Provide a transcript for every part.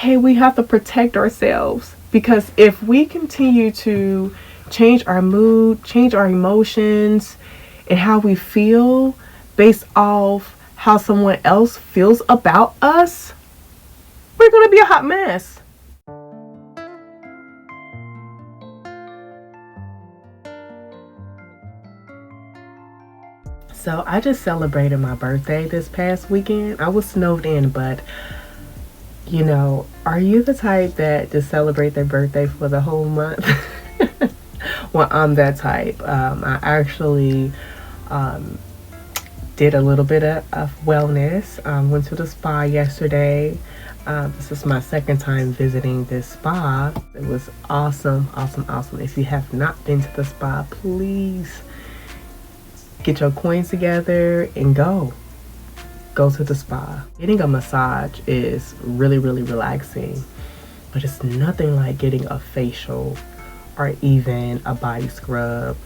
okay, we have to protect ourselves, because if we continue to change our mood, change our emotions, and how we feel based off how someone else feels about us, we're going to be a hot mess. So I just celebrated my birthday this past weekend. I was snowed in, but you know, are you the type that just celebrate their birthday for the whole month? Well, I'm that type. I actually did a little bit of wellness. Went to the spa yesterday. This is my second time visiting this spa. It was awesome, awesome, awesome. If you have not been to the spa, please get your coins together and go to the spa. Getting a massage is really, really relaxing, but it's nothing like getting a facial or even a body scrub.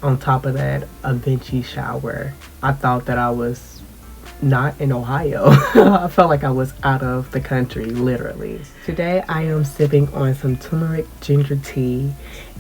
On top of that, a Vinci shower. I thought that I was not in Ohio. I felt like I was out of the country, literally. Today I am sipping on some turmeric ginger tea,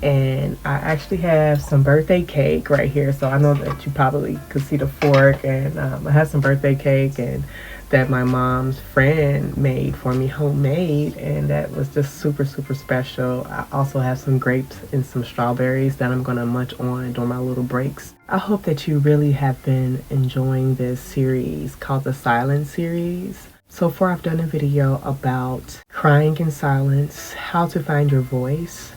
and I actually have some birthday cake right here. So I know that you probably could see the fork, and I have some birthday cake and that my mom's friend made for me, homemade, and that was just super, super special. I also have some grapes and some strawberries that I'm gonna munch on during my little breaks. I hope that you really have been enjoying this series called the Silent Series. So far I've done a video about crying in silence, how to find your voice,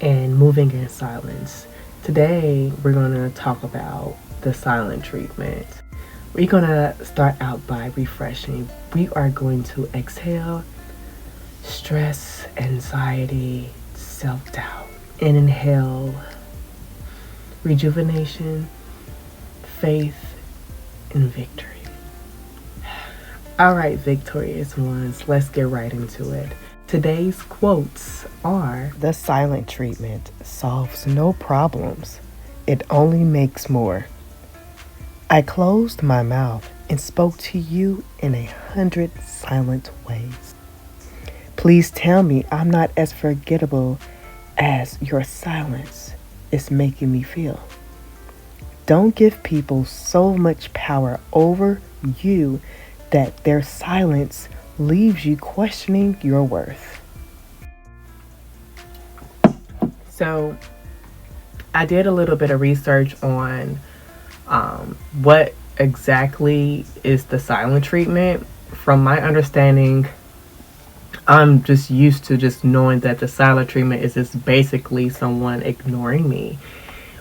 and moving in silence. Today we're gonna talk about the silent treatment. We're gonna start out by refreshing. We are going to exhale stress, anxiety, self-doubt, and inhale rejuvenation, faith, and victory. All right, victorious ones, let's get right into it. Today's quotes are: the silent treatment solves no problems, it only makes more. I closed my mouth and spoke to you in 100 silent ways. Please tell me I'm not as forgettable as your silence is making me feel. Don't give people so much power over you that their silence leaves you questioning your worth. So I did a little bit of research on what exactly is the silent treatment. From my understanding, I'm just used to just knowing that the silent treatment is just basically someone ignoring me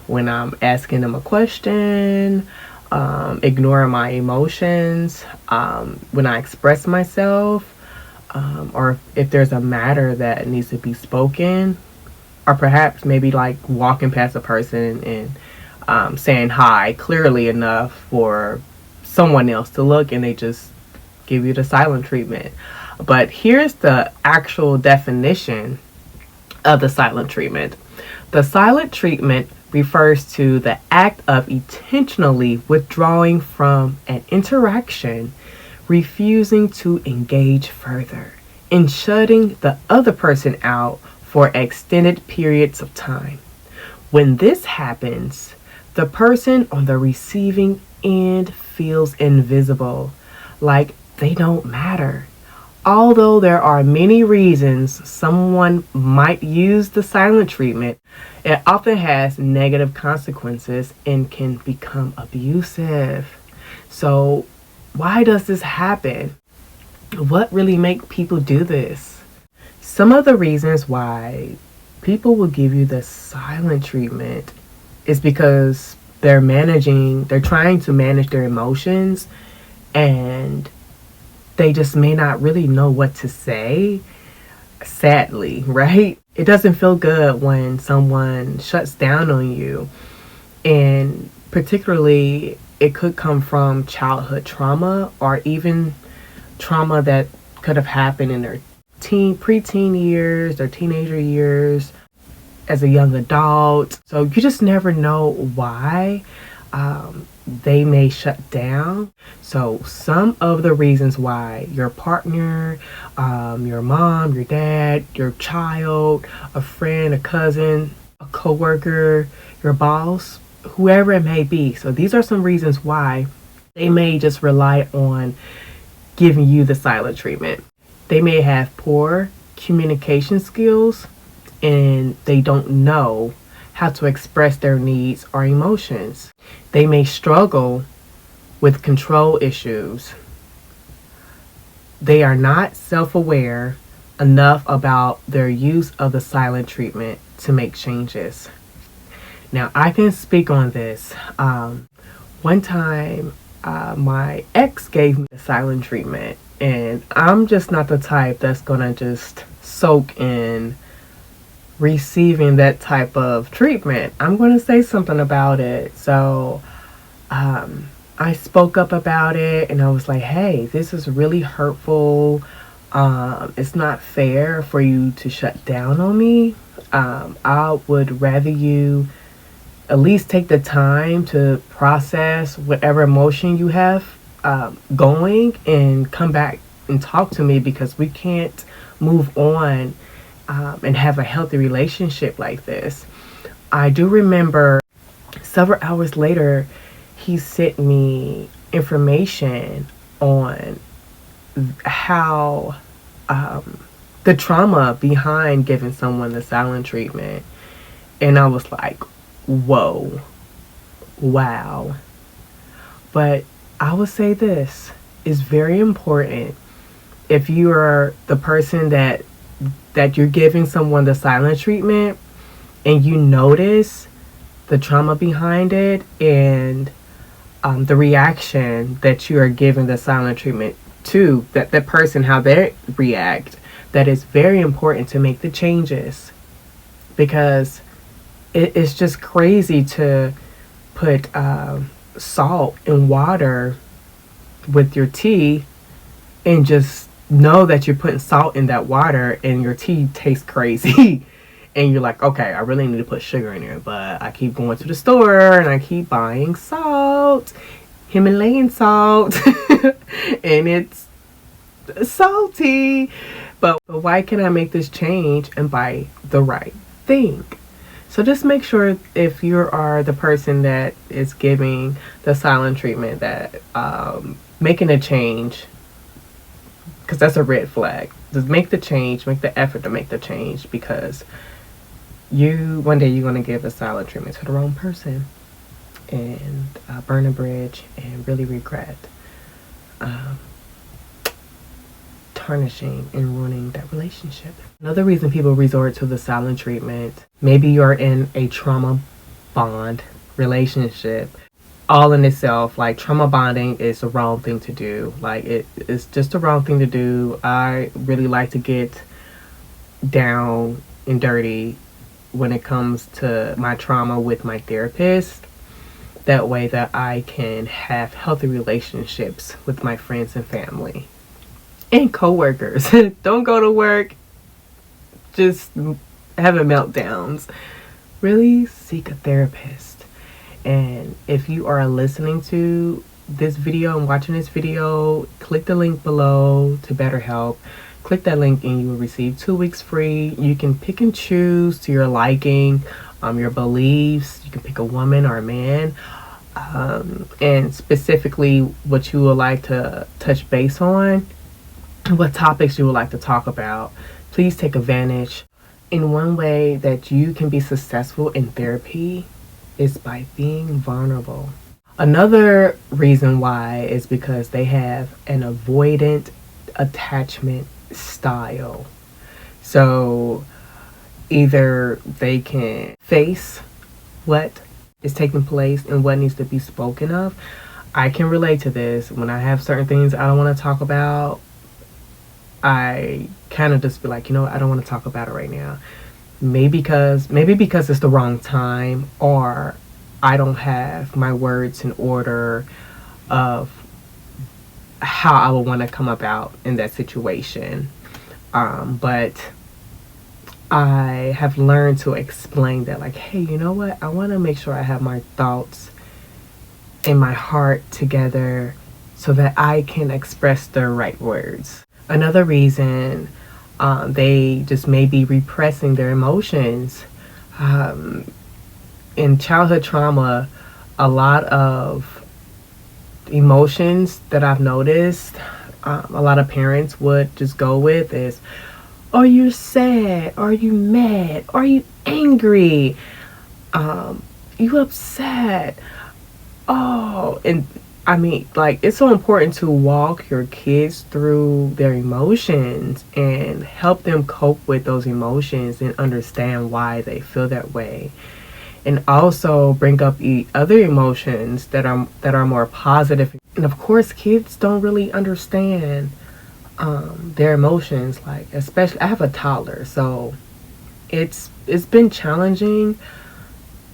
when I'm asking them a question, ignoring my emotions, when I express myself, or if there's a matter that needs to be spoken, or perhaps maybe like walking past a person and saying hi clearly enough for someone else to look, and they just give you the silent treatment. But here's the actual definition of the silent treatment. The silent treatment refers to the act of intentionally withdrawing from an interaction, refusing to engage further, and shutting the other person out for extended periods of time. When this happens, the person on the receiving end feels invisible, like they don't matter. Although there are many reasons someone might use the silent treatment, it often has negative consequences and can become abusive. So why does this happen? What really makes people do this? Some of the reasons why people will give you the silent treatment is because they're trying to manage their emotions, and they just may not really know what to say, sadly, right? It doesn't feel good when someone shuts down on you, and particularly it could come from childhood trauma, or even trauma that could have happened in their preteen years or teenager years, as a young adult. So you just never know why they may shut down. So some of the reasons why your partner, your mom, your dad, your child, a friend, a cousin, a coworker, your boss, whoever it may be. So these are some reasons why they may just rely on giving you the silent treatment. They may have poor communication skills and they don't know how to express their needs or emotions. They may struggle with control issues. They are not self-aware enough about their use of the silent treatment to make changes. Now, I can speak on this. One time, my ex gave me the silent treatment, and I'm just not the type that's gonna just soak in receiving that type of treatment. I'm going to say something about it. So I spoke up about it and I was like, hey, this is really hurtful. It's not fair for you to shut down on me. I would rather you at least take the time to process whatever emotion you have going and come back and talk to me, because we can't move on and have a healthy relationship like this. I do remember several hours later, he sent me information on how the trauma behind giving someone the silent treatment. And I was like, whoa, wow. But I would say this is very important. If you are the person that you're giving someone the silent treatment and you notice the trauma behind it and the reaction that you are giving the silent treatment to, that person, how they react, that is very important to make the changes, because it's just crazy to put salt in water with your tea and just know that you're putting salt in that water and your tea tastes crazy. And you're like, okay, I really need to put sugar in there, but I keep going to the store and I keep buying salt, Himalayan salt, and it's salty. But why can I make this change and buy the right thing? So just make sure, if you are the person that is giving the silent treatment, that making a change, because that's a red flag. Just make the change, make the effort to make the change, because one day you're going to give a silent treatment to the wrong person and burn a bridge and really regret tarnishing and ruining that relationship. Another reason people resort to the silent treatment, maybe you're in a trauma bond relationship. All in itself, like, trauma bonding is the wrong thing to do. Like, it's just the wrong thing to do. I really like to get down and dirty when it comes to my trauma with my therapist. That way that I can have healthy relationships with my friends and family and coworkers. Don't go to work just having meltdowns. Really seek a therapist. And if you are listening to this video and watching this video, click the link below to BetterHelp. Click that link and you will receive 2 weeks free. You can pick and choose to your liking, your beliefs. You can pick a woman or a man, and specifically what you would like to touch base on, what topics you would like to talk about. Please take advantage. In one way that you can be successful in therapy is by being vulnerable. Another reason why is because they have an avoidant attachment style. So either they can face what is taking place and what needs to be spoken of. I can relate to this. When I have certain things I don't want to talk about, I kind of just be like, I don't want to talk about it right now. Maybe because it's the wrong time, or I don't have my words in order of how I would want to come about in that situation. But I have learned to explain that, like, hey, you know what? I want to make sure I have my thoughts and my heart together so that I can express the right words. Another reason they just may be repressing their emotions. In childhood trauma, a lot of emotions that I've noticed, a lot of parents would just go with is, are you sad? Are you mad? Are you angry? You upset? Oh, and I mean, like, it's so important to walk your kids through their emotions and help them cope with those emotions and understand why they feel that way. And also bring up other emotions that are more positive. And of course, kids don't really understand their emotions. Like, especially, I have a toddler, so it's been challenging.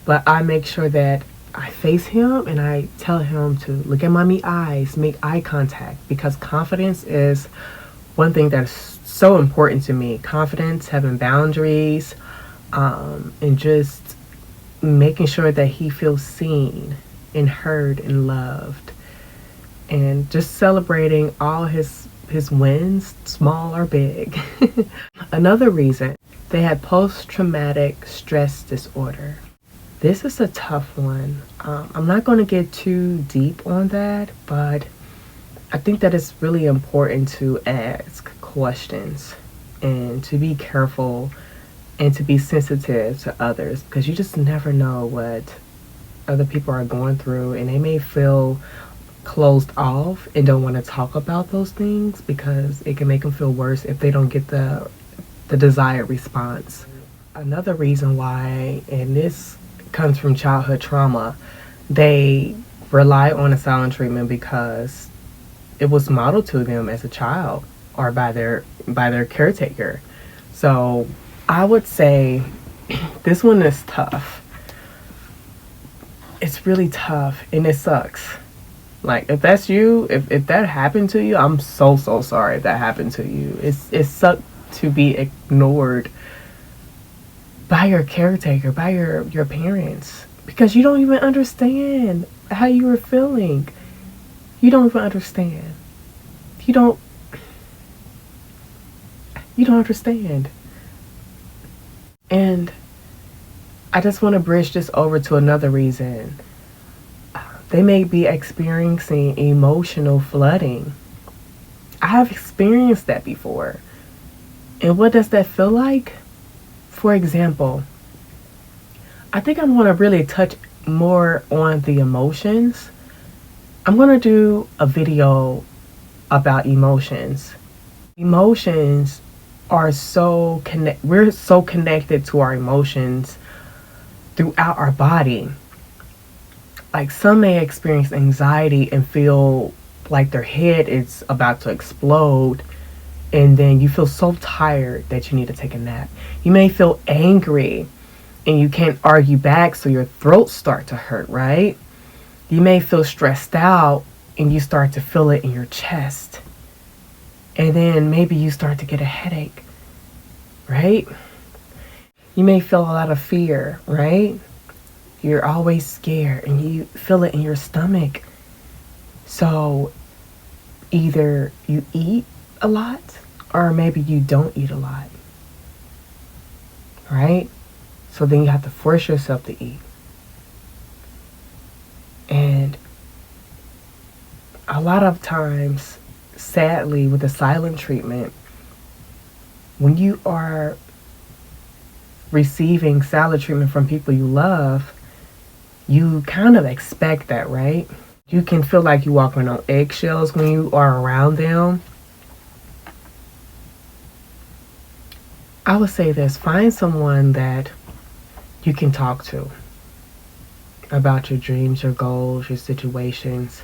But I make sure that I face him and I tell him to look at mommy eyes, make eye contact, because confidence is one thing that's so important to me. Confidence, having boundaries, and just making sure that he feels seen and heard and loved, and just celebrating all his wins, small or big. Another reason, they had post-traumatic stress disorder. This is a tough one. I'm not going to get too deep on that, but I think that it's really important to ask questions and to be careful and to be sensitive to others, because you just never know what other people are going through, and they may feel closed off and don't want to talk about those things because it can make them feel worse if they don't get the desired response. Another reason why, and this comes from childhood trauma, they rely on a silent treatment because it was modeled to them as a child or by their caretaker. So I would say this one is tough. It's really tough and it sucks. Like, if that's you, if that happened to you, I'm so sorry if that happened to you. It sucked to be ignored by your caretaker, by your parents, because you don't even understand how you were feeling. You don't even understand. You don't understand. And I just want to bridge this over to another reason. They may be experiencing emotional flooding. I have experienced that before. And what does that feel like? For example, I think I'm going to really touch more on the emotions. I'm going to do a video about emotions. Emotions are we're so connected to our emotions throughout our body. Like, some may experience anxiety and feel like their head is about to explode, and then you feel so tired that you need to take a nap. You may feel angry and you can't argue back, so your throat starts to hurt, right? You may feel stressed out and you start to feel it in your chest. And then maybe you start to get a headache, right? You may feel a lot of fear, right? You're always scared and you feel it in your stomach. So either you eat a lot or maybe you don't eat a lot, right? So then you have to force yourself to eat. And a lot of times, sadly, with the silent treatment, when you are receiving silent treatment from people you love, you kind of expect that, right? You can feel like you're walking on eggshells when you are around them. I would say this: find someone that you can talk to about your dreams, your goals, your situations.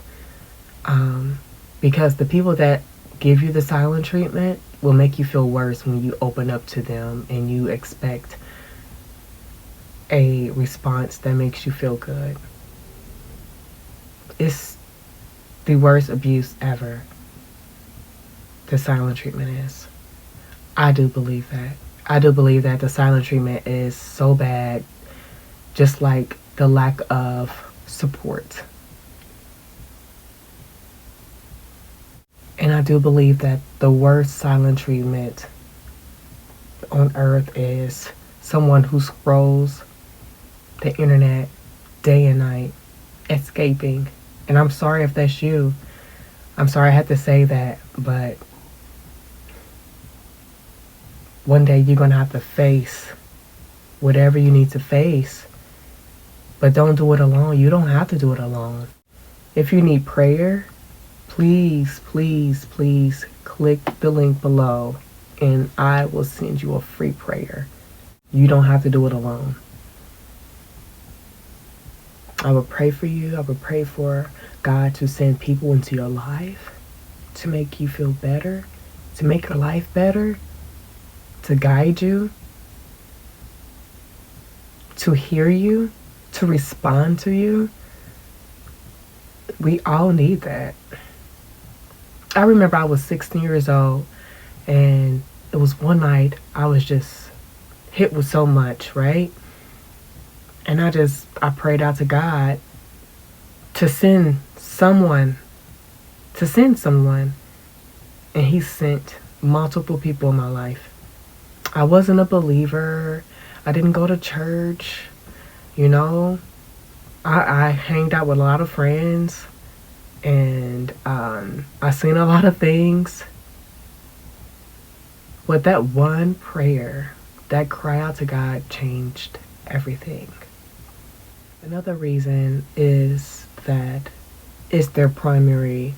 Because the people that give you the silent treatment will make you feel worse when you open up to them and you expect a response that makes you feel good. It's the worst abuse ever. The silent treatment is. I do believe that. I do believe that the silent treatment is so bad, just like the lack of support. And I do believe that the worst silent treatment on earth is someone who scrolls the internet day and night, escaping. And I'm sorry if that's you. I'm sorry I had to say that, but one day you're going to have to face whatever you need to face. But don't do it alone. You don't have to do it alone. If you need prayer, please, please, please click the link below and I will send you a free prayer. You don't have to do it alone. I will pray for you. I will pray for God to send people into your life to make you feel better, to make your life better, to guide you, to hear you, to respond to you. We all need that. I remember I was 16 years old and it was one night I was just hit with so much, right? And I prayed out to God to send someone, and He sent multiple people in my life. I wasn't a believer. I didn't go to church, you know. I hanged out with a lot of friends, and I seen a lot of things. But that one prayer, that cry out to God changed everything. Another reason is that it's their primary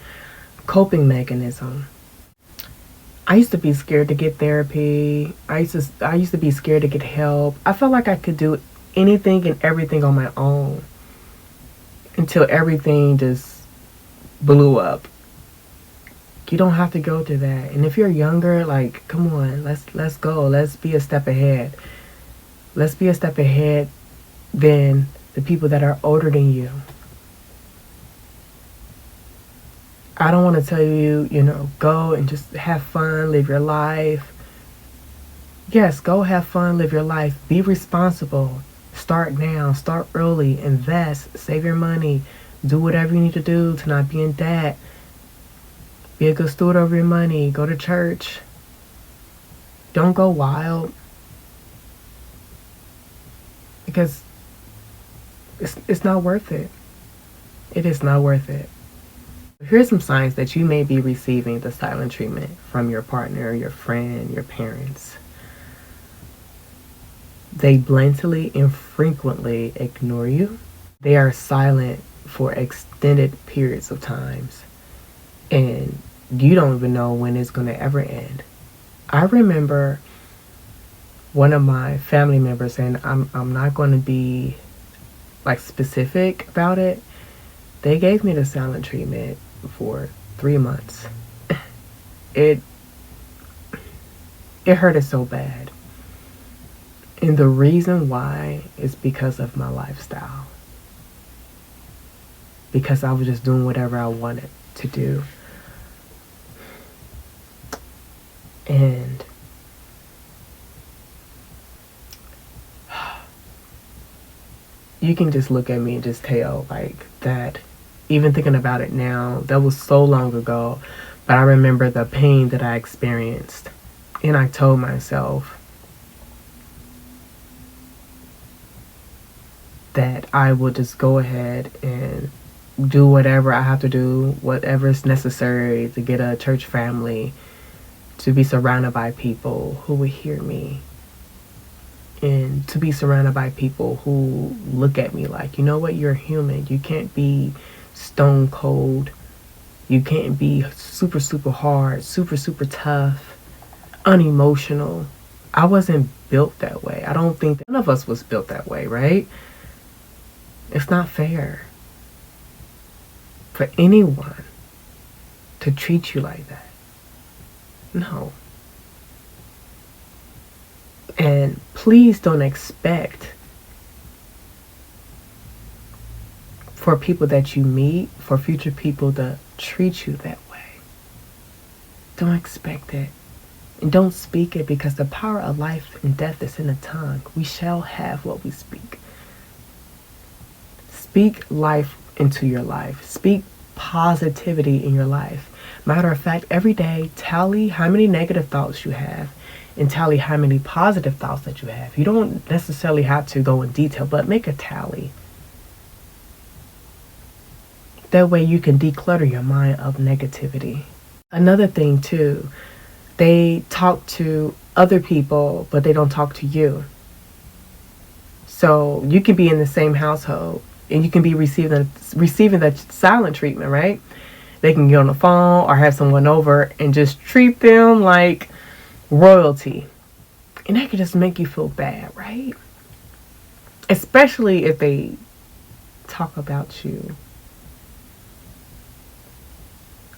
coping mechanism. I used to be scared to get therapy. I used to be scared to get help. I felt like I could do anything and everything on my own until everything just blew up. You don't have to go through that. And if you're younger, like, come on, let's go. Let's be a step ahead. Let's be a step ahead than the people that are older than you. I don't want to tell you, go and just have fun, live your life. Yes, go have fun, live your life. Be responsible. Start now, start early, invest, save your money, do whatever you need to do to not be in debt. Be a good steward over your money, go to church. Don't go wild. Because it's not worth it. It is not worth it. Here's some signs that you may be receiving the silent treatment from your partner, your friend, your parents. They blatantly and frequently ignore you. They are silent for extended periods of times. And you don't even know when it's going to ever end. I remember one of my family members, and I'm not going to be like specific about it. They gave me the silent treatment for 3 months. It hurted so bad. And the reason why is because of my lifestyle. Because I was just doing whatever I wanted to do. And you can just look at me and just tell like that. Even thinking about it now, that was so long ago, but I remember the pain that I experienced. And I told myself that I will just go ahead and do whatever I have to do, whatever is necessary to get a church family, to be surrounded by people who will hear me, and to be surrounded by people who look at me like, you know what, you're human. You can't be stone cold. You can't be super, super hard, super, super tough, unemotional. I wasn't built that way. I don't think none of us was built that way, right? It's not fair for anyone to treat you like that. No. And please don't expect for people that you meet, for future people to treat you that way. Don't expect it. And don't speak it, because the power of life and death is in the tongue. We shall have what we speak. Speak life into your life. Speak positivity in your life. Matter of fact, every day, tally how many negative thoughts you have and tally how many positive thoughts that you have. You don't necessarily have to go in detail, but make a tally. That way you can declutter your mind of negativity. Another thing too, they talk to other people, but they don't talk to you. So you can be in the same household and you can be receiving the silent treatment, right? They can get on the phone or have someone over and just treat them like royalty. And that can just make you feel bad, right? Especially if they talk about you.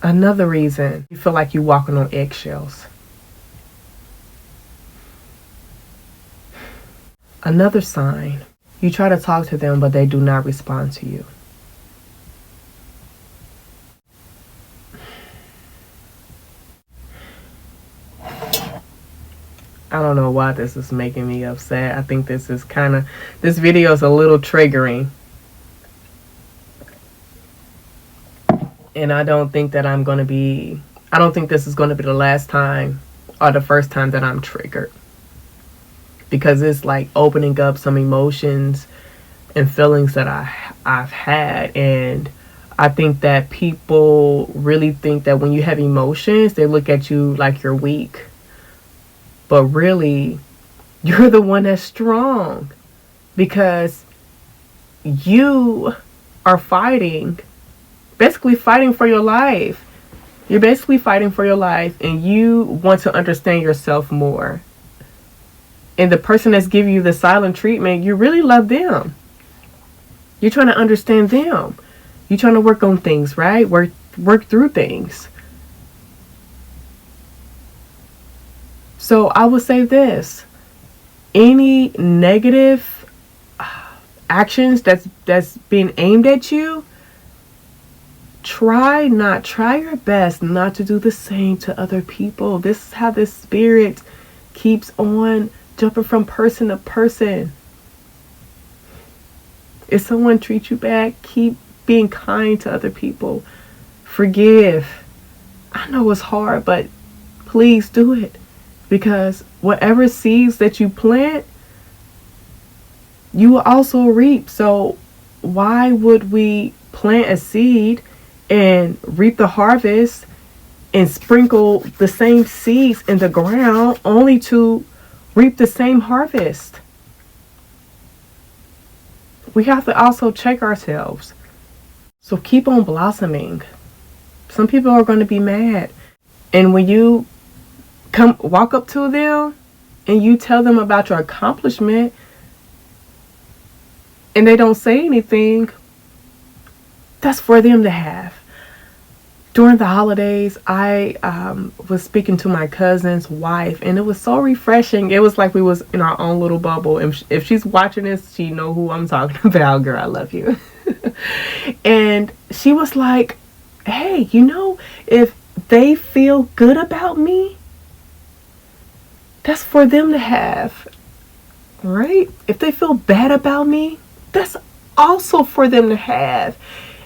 Another reason you feel like you're walking on eggshells. Another sign, you try to talk to them, but they do not respond to you. I don't know why this is making me upset. I think this video is a little triggering. And I don't think this is going to be the last time or the first time that I'm triggered. Because it's like opening up some emotions and feelings that I've had. And I think that people really think that when you have emotions, they look at you like you're weak. But really, you're the one that's strong. Because you are basically fighting for your life. You're basically fighting for your life, and you want to understand yourself more. And the person that's giving you the silent treatment, you really love them. You're trying to understand them. You're trying to work on things, right? Work through things. So I would say this. Any negative actions that's being aimed at you, try your best not to do the same to other people. This is how this spirit keeps on jumping from person to person. If someone treats you bad, keep being kind to other people. Forgive. I know it's hard, but please do it. Because whatever seeds that you plant, you will also reap. So why would we plant a seed and reap the harvest and sprinkle the same seeds in the ground only to reap the same harvest? We have to also check ourselves. So keep on blossoming. Some people are going to be mad. And when you walk up to them and you tell them about your accomplishment and they don't say anything, that's for them to have. During the holidays, I was speaking to my cousin's wife, and it was so refreshing. It was like we was in our own little bubble. And if she's watching this, she know who I'm talking about. Girl, I love you. And she was like, hey, if they feel good about me, that's for them to have, right? If they feel bad about me, that's also for them to have.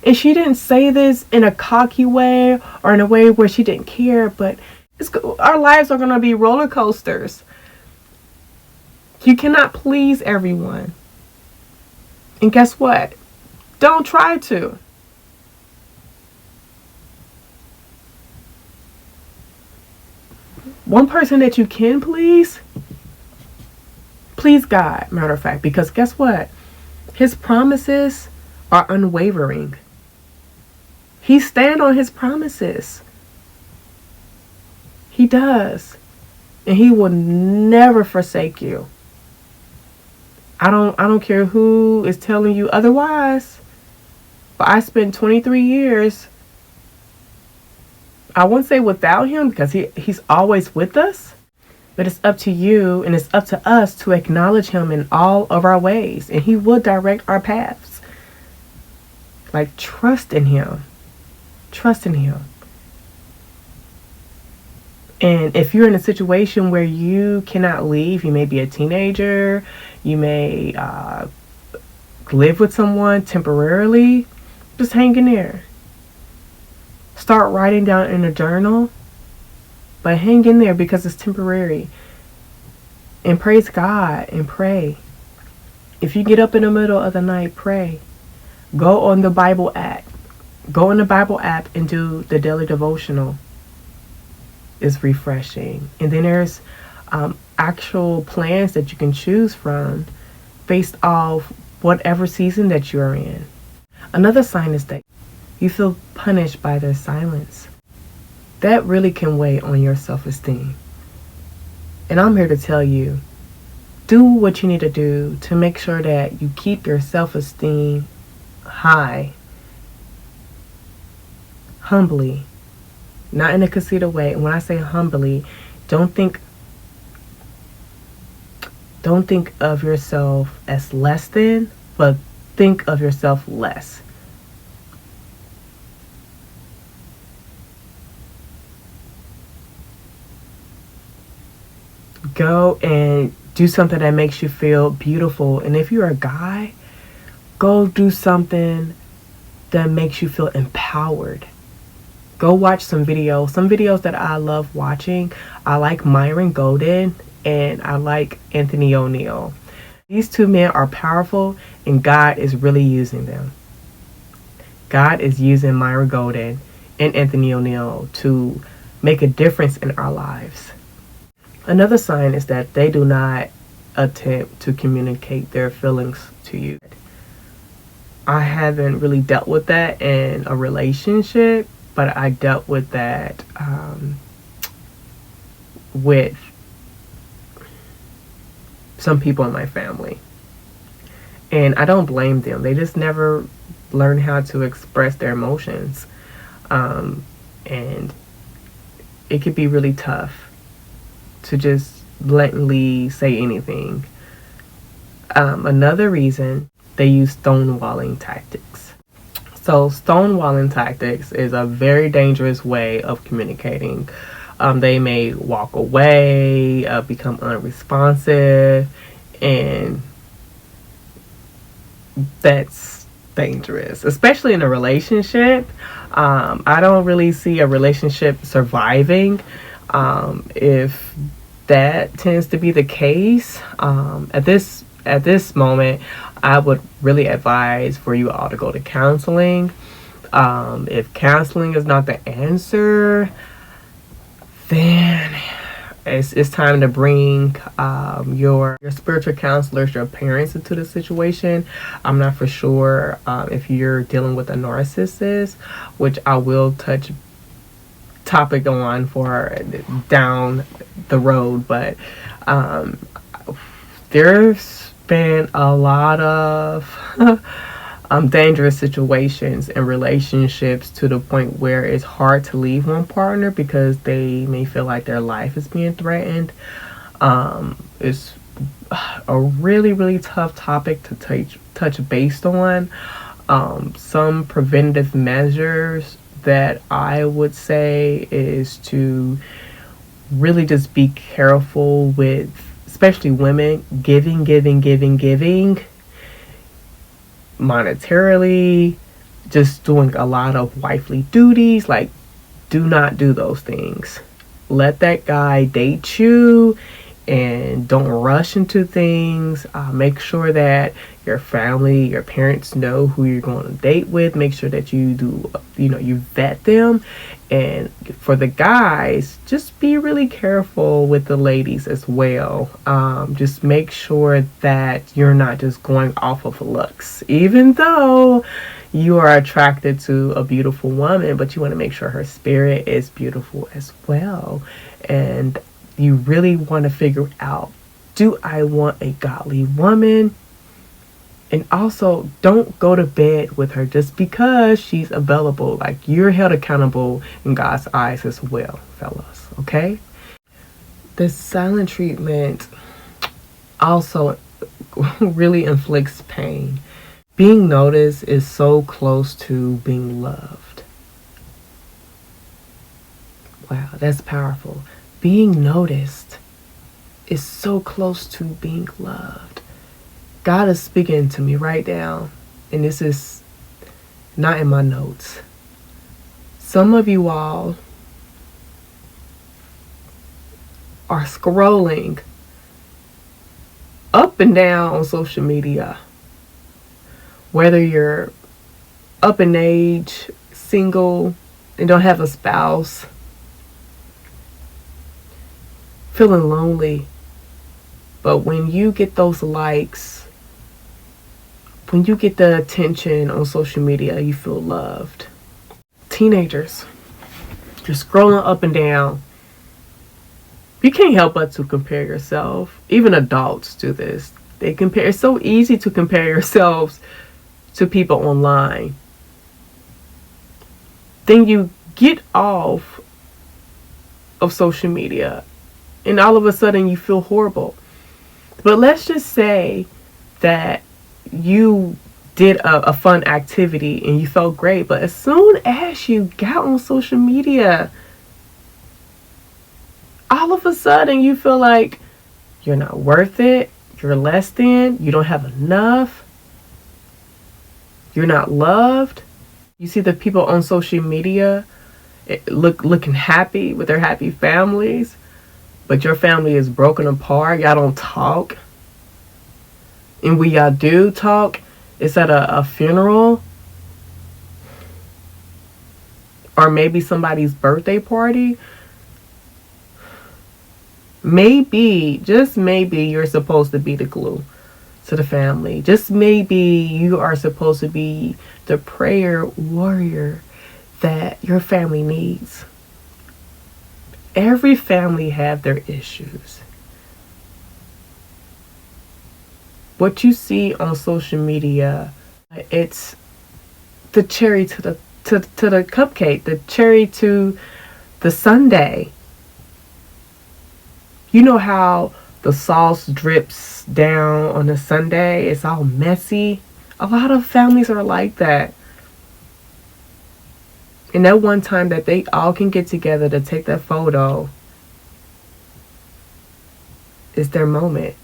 And she didn't say this in a cocky way or in a way where she didn't care, but our lives are going to be roller coasters. You cannot please everyone. And guess what? Don't try to. One person that you can please God, matter of fact, because guess what? His promises are unwavering. He stands on his promises. He does. And he will never forsake you. I don't care who is telling you otherwise. But I spent 23 years, I wouldn't say without him, because he's always with us. But it's up to you and it's up to us to acknowledge him in all of our ways. And he will direct our paths. Like, trust in him. Trust in him. And if you're in a situation where you cannot leave, you may be a teenager, you may live with someone temporarily, just hang in there. Start writing down in a journal, but hang in there because it's temporary. And praise God and pray. If you get up in the middle of the night, pray. Go on the Bible app. Go on the Bible app and do the daily devotional. It's refreshing. And then there's actual plans that you can choose from based off whatever season that you're in. Another sign is that you feel punished by their silence. That really can weigh on your self-esteem. And I'm here to tell you, do what you need to do to make sure that you keep your self-esteem high, humbly, not in a conceited way. And when I say humbly, don't think of yourself as less than, but think of yourself less. Go and do something that makes you feel beautiful. And if you're a guy, go do something that makes you feel empowered. Go watch some videos. Some videos that I love watching. I like Myron Golden and I like Anthony O'Neill. These two men are powerful and God is really using them. God is using Myron Golden and Anthony O'Neill to make a difference in our lives. Another sign is that they do not attempt to communicate their feelings to you. I haven't really dealt with that in a relationship, but I dealt with that with some people in my family. And I don't blame them. They just never learn how to express their emotions. And it could be really tough to just blatantly say anything. Another reason, they use stonewalling tactics. So stonewalling tactics is a very dangerous way of communicating. They may walk away, become unresponsive, and that's dangerous, especially in a relationship. I don't really see a relationship surviving if that tends to be the case. At this moment, I would really advise for you all to go to counseling. If counseling is not the answer, then it's time to bring your spiritual counselors, your parents into the situation. I'm not for sure if you're dealing with a narcissist, which I will touch topic on for down the road, but there's been a lot of dangerous situations and relationships to the point where it's hard to leave one partner because they may feel like their life is being threatened. It's a really, really tough topic to touch based on. Some preventative measures that I would say is to really just be careful with, especially women, giving monetarily, just doing a lot of wifely duties. Like, do not do those things. Let that guy date you and don't rush into things. Make sure that your family, your parents know who you're going to date with. Make sure that you do, you vet them. And for the guys, just be really careful with the ladies as well. Just make sure that you're not just going off of looks, even though you are attracted to a beautiful woman, but you want to make sure her spirit is beautiful as well. And you really want to figure out, do I want a godly woman? And also, don't go to bed with her just because she's available. Like, you're held accountable in God's eyes as well, fellas, okay? The silent treatment also really inflicts pain. Being noticed is so close to being loved. Wow, that's powerful. Being noticed is so close to being loved. God is speaking to me right now, and this is not in my notes. Some of you all are scrolling up and down on social media, whether you're up in age, single, and don't have a spouse, feeling lonely. But when you get those likes, when you get the attention on social media, you feel loved. Teenagers, you're scrolling up and down. You can't help but to compare yourself. Even adults do this. They compare. It's so easy to compare yourselves to people online. Then you get off of social media and all of a sudden you feel horrible. But let's just say that you did a fun activity and you felt great, but as soon as you got on social media, all of a sudden you feel like you're not worth it, you're less than, you don't have enough, you're not loved. You see the people on social media looking happy with their happy families, but your family is broken apart. Y'all don't talk. And when y'all do talk, it's at a funeral or maybe somebody's birthday party. Maybe, just maybe, you're supposed to be the glue to the family. Just maybe you are supposed to be the prayer warrior that your family needs. Every family have their issues. What you see on social media, it's the cherry to the cupcake, the cherry to the sundae. You know how the sauce drips down on the sundae? It's all messy. A lot of families are like that. And that one time that they all can get together to take that photo is their moment.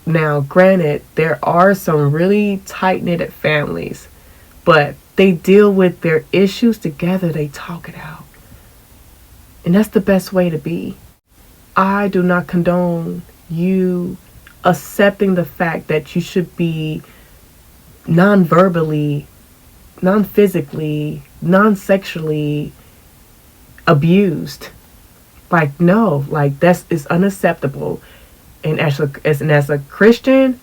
Now, granted, there are some really tight-knitted families, but they deal with their issues together. They talk it out. And that's the best way to be. I do not condone you accepting the fact that you should be non-verbally, non-physically, non-sexually abused. Like, no, like is unacceptable. And as a Christian,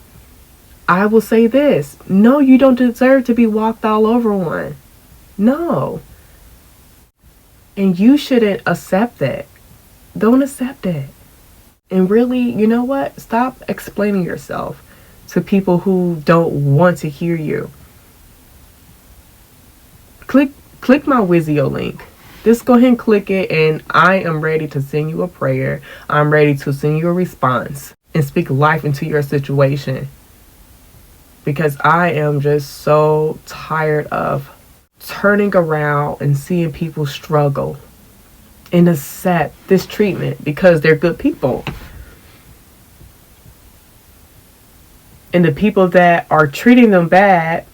I will say this. No, you don't deserve to be walked all over on. No. And you shouldn't accept it. Don't accept it. And really, you know what? Stop explaining yourself to people who don't want to hear you. Click my Wizio link. Just go ahead and click it, and I am ready to send you a prayer. I'm ready to send you a response and speak life into your situation. Because I am just so tired of turning around and seeing people struggle and accept this treatment because they're good people. And the people that are treating them bad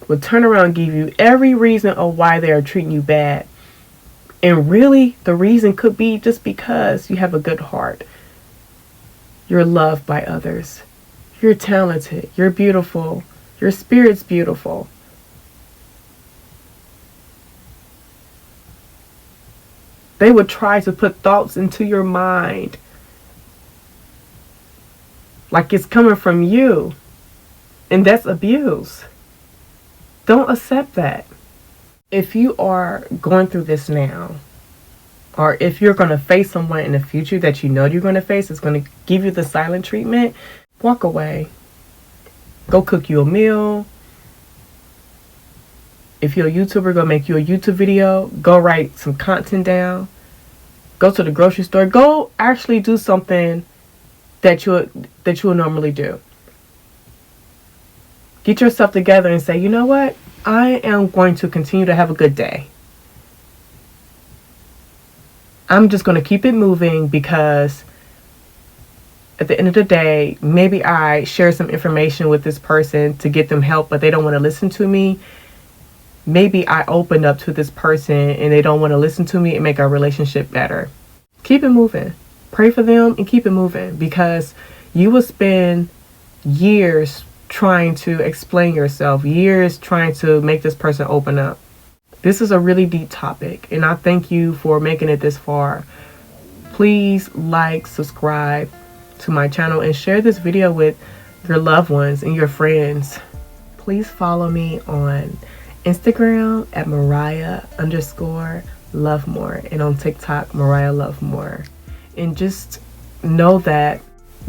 will turn around and give you every reason of why they are treating you bad. And really, the reason could be just because you have a good heart. You're loved by others. You're talented. You're beautiful. Your spirit's beautiful. They would try to put thoughts into your mind like it's coming from you. And that's abuse. Don't accept that. If you are going through this now, or if you're going to face someone in the future that you know you're going to face, it's going to give you the silent treatment, walk away. Go cook you a meal. If you're a YouTuber, go make you a YouTube video. Go write some content down. Go to the grocery store. Go actually do something that you would normally do. Get yourself together and say, you know what? I am going to continue to have a good day. I'm just going to keep it moving because at the end of the day, maybe I share some information with this person to get them help, but they don't want to listen to me. maybe I opened up to this person and they don't want to listen to me and make our relationship better. Keep it moving. Pray for them and keep it moving, because you will spend years trying to explain yourself, years trying to make this person open up. This is a really deep topic, and I thank you for making it this far. Please like, subscribe to my channel, and share this video with your loved ones and your friends. Please follow me on Instagram at Mariah_Lovemore, and on TikTok, Mariah Lovemore. And just know that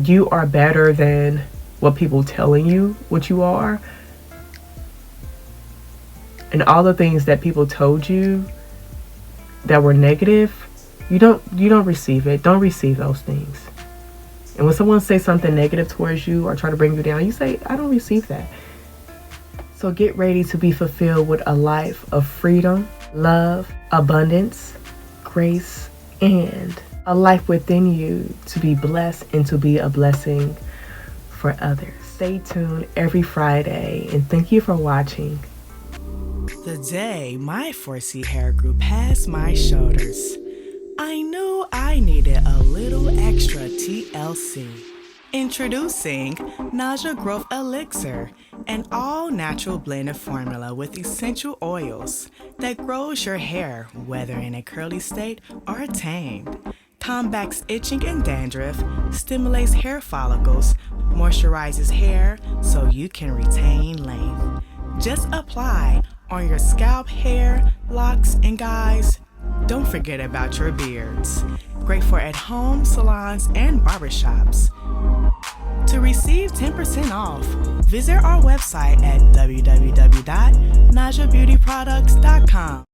you are better than what people telling you what you are. And all the things that people told you that were negative, you don't receive it. Don't receive those things. And when someone says something negative towards you or try to bring you down, you say, I don't receive that. So get ready to be fulfilled with a life of freedom, love, abundance, grace, and a life within you to be blessed and to be a blessing for others. Stay tuned every Friday, and thank you for watching. The day my 4C hair grew past my shoulders, I knew I needed a little extra TLC. Introducing Nausea Growth Elixir, an all-natural blended formula with essential oils that grows your hair, whether in a curly state or tamed, combats itching and dandruff, stimulates hair follicles, moisturizes hair so you can retain length. Just apply on your scalp, hair, locks, and guys, don't forget about your beards. Great for at-home salons and barbershops. To receive 10% off, visit our website at www.najabeautyproducts.com.